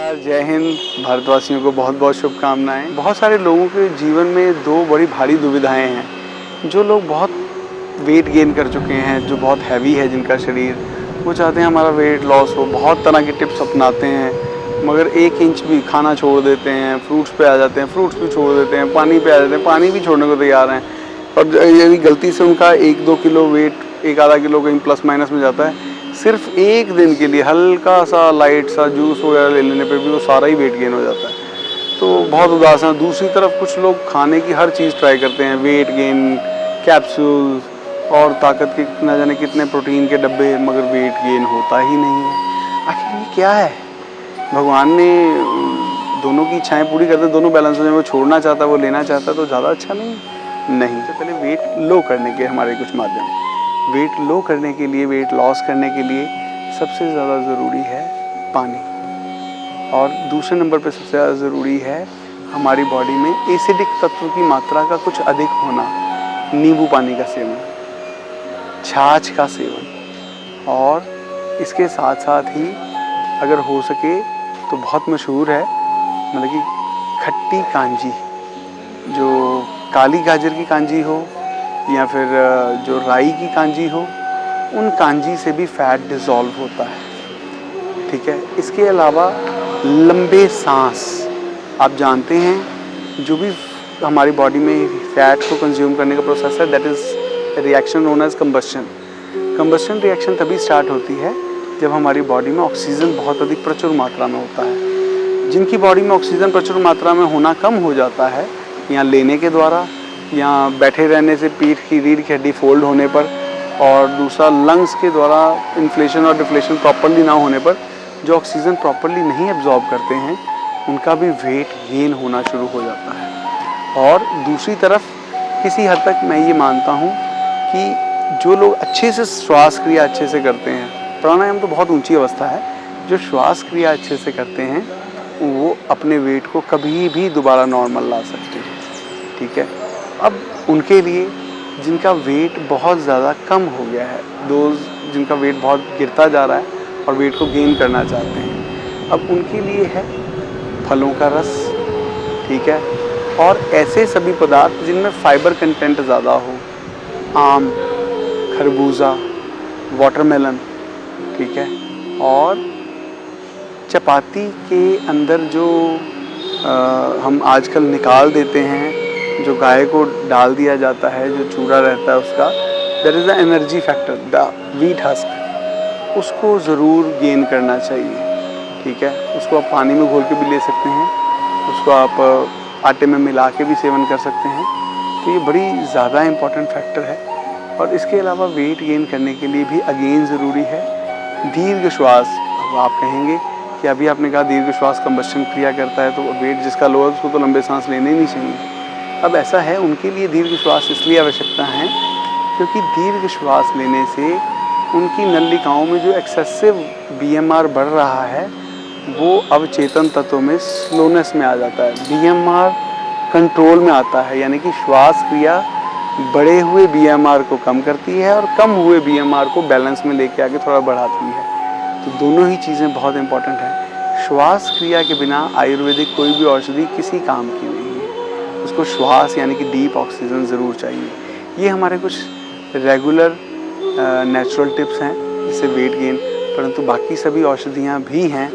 जय हिंद। भारतवासियों को बहुत बहुत शुभकामनाएं। बहुत सारे लोगों के जीवन में दो बड़ी भारी दुविधाएं हैं। जो लोग बहुत वेट गेन कर चुके हैं, जो बहुत हैवी है जिनका शरीर, वो चाहते हैं हमारा वेट लॉस हो, बहुत तरह की टिप्स अपनाते हैं, मगर 1 इंच भी खाना छोड़ देते हैं, फ्रूट्स पे आ जाते हैं, फ्रूट्स भी छोड़ देते हैं, पानी पे आ जाते हैं, पानी भी छोड़ने को तैयार हैं। और यदि गलती से उनका 1-2 किलो वेट, 1 आधा किलो कहीं प्लस माइनस में जाता है, सिर्फ 1 दिन के लिए हल्का सा लाइट सा जूस वगैरह ले लेने पे भी वो सारा ही वेट गेन हो जाता है। तो बहुत उदास हैं। दूसरी तरफ कुछ लोग खाने की हर चीज़ ट्राई करते हैं, वेट गेन कैप्सूल्स और ताकत के न जाने कितने प्रोटीन के डब्बे, मगर वेट गेन होता ही नहीं है। आखिर ये क्या है? भगवान ने दोनों की इच्छाएं पूरी करते, दोनों बैलेंस हो जाए। वो छोड़ना चाहता है, वो लेना चाहता है, तो ज़्यादा अच्छा नहीं। तो पहले वेट लो करने के हमारे कुछ माध्यम। वेट लो करने के लिए, वेट लॉस करने के लिए सबसे ज़्यादा ज़रूरी है पानी, और दूसरे नंबर पे सबसे ज़्यादा ज़रूरी है हमारी बॉडी में एसिडिक तत्व की मात्रा का कुछ अधिक होना। नींबू पानी का सेवन, छाछ का सेवन, और इसके साथ साथ ही अगर हो सके तो बहुत मशहूर है, मतलब कि खट्टी कांजी, जो काली गाजर की कांजी हो या फिर जो राई की कांजी हो, उन कांजी से भी फैट डिज़ोल्व होता है। ठीक है। इसके अलावा लंबे सांस, आप जानते हैं जो भी हमारी बॉडी में फैट को कंज्यूम करने का प्रोसेस है, that is reaction known as combustion. Combustion reaction तभी स्टार्ट होती है जब हमारी बॉडी में ऑक्सीजन बहुत अधिक प्रचुर मात्रा में होता है। जिनकी बॉडी में ऑक्सीजन प्रचुर मात्रा में होना कम हो जाता है, या लेने के द्वारा, या बैठे रहने से पीठ की रीढ़ की हड्डी फोल्ड होने पर, और दूसरा लंग्स के द्वारा इन्फ्लेशन और डिफ्लेशन प्रॉपरली ना होने पर, जो ऑक्सीजन प्रॉपरली नहीं एब्जॉर्ब करते हैं, उनका भी वेट गेन होना शुरू हो जाता है। और दूसरी तरफ किसी हद तक मैं ये मानता हूँ कि जो लोग अच्छे से श्वास क्रिया अच्छे से करते हैं, प्राणायाम तो बहुत ऊंची अवस्था है, जो श्वास क्रिया अच्छे से करते हैं वो अपने वेट को कभी भी दोबारा नॉर्मल ला सकते हैं। ठीक है। अब उनके लिए जिनका वेट बहुत ज़्यादा कम हो गया है, जिनका वेट बहुत गिरता जा रहा है और वेट को गेन करना चाहते हैं, अब उनके लिए है फलों का रस। ठीक है। और ऐसे सभी पदार्थ जिनमें फाइबर कंटेंट ज़्यादा हो, आम, खरबूजा, वाटरमेलन। ठीक है। और चपाती के अंदर जो हम आजकल निकाल देते हैं, जो गाय को डाल दिया जाता है, जो चूरा रहता है उसका, that is the energy factor, the wheat husk, उसको ज़रूर गेन करना चाहिए। ठीक है। उसको आप पानी में घोल के भी ले सकते हैं, उसको आप आटे में मिला के भी सेवन कर सकते हैं। तो ये बड़ी ज़्यादा इम्पॉर्टेंट फैक्टर है। और इसके अलावा वेट गेन करने के लिए भी अगेन ज़रूरी है दीर्घ श्वास। अब आप कहेंगे कि अभी आपने कहा दीर्घ श्वास कंबस्शन क्रिया करता है, तो वेट जिसका लो है उसको तो लंबे सांस लेने ही नहीं चाहिए। अब ऐसा है, उनके लिए दीर्घ श्वास इसलिए आवश्यकता है क्योंकि दीर्घ श्वास लेने से उनकी नलिकाओं में जो एक्सेसिव बीएमआर बढ़ रहा है, वो अवचेतन तत्वों में स्लोनेस में आ जाता है। बीएमआर कंट्रोल में आता है, यानी कि श्वास क्रिया बढ़े हुए बीएमआर को कम करती है और कम हुए बीएमआर को बैलेंस में लेके आके थोड़ा बढ़ाती है। तो दोनों ही चीज़ें बहुत इंपॉर्टेंट हैं। श्वास क्रिया के बिना आयुर्वेदिक कोई भी औषधि किसी काम की नहीं है। उसको श्वास यानी कि डीप ऑक्सीजन ज़रूर चाहिए। ये हमारे कुछ रेगुलर नेचुरल टिप्स हैं जिससे वेट गेन, परंतु बाकी सभी औषधियाँ भी हैं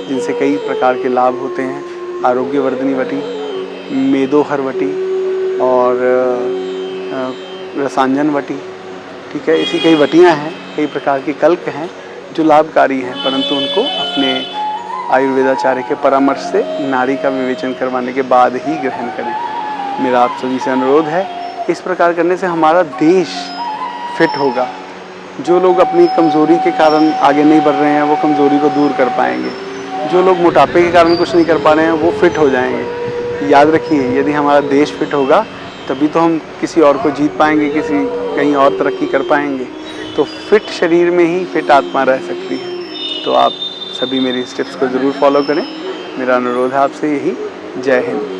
जिनसे कई प्रकार के लाभ होते हैं। आरोग्यवर्धिनी वटी, मेदोहर वटी और रसांजन वटी। ठीक है। ऐसी कई वटियाँ हैं, कई प्रकार के कल्क हैं जो लाभकारी हैं, परंतु उनको अपने आयुर्वेदाचार्य के परामर्श से नाड़ी का विवेचन करवाने के बाद ही ग्रहण करें। मेरा आप सभी से अनुरोध है, इस प्रकार करने से हमारा देश फिट होगा। जो लोग अपनी कमज़ोरी के कारण आगे नहीं बढ़ रहे हैं, वो कमज़ोरी को दूर कर पाएंगे। जो लोग मोटापे के कारण कुछ नहीं कर पा रहे हैं, वो फिट हो जाएंगे। याद रखिए, यदि हमारा देश फिट होगा तभी तो हम किसी और को जीत पाएंगे, कहीं और तरक्की कर पाएंगे। तो फिट शरीर में ही फिट आत्मा रह सकती है। तो आप सभी मेरी इस टिप्स को ज़रूर फॉलो करें। मेरा अनुरोध है आपसे यही। जय हिंद।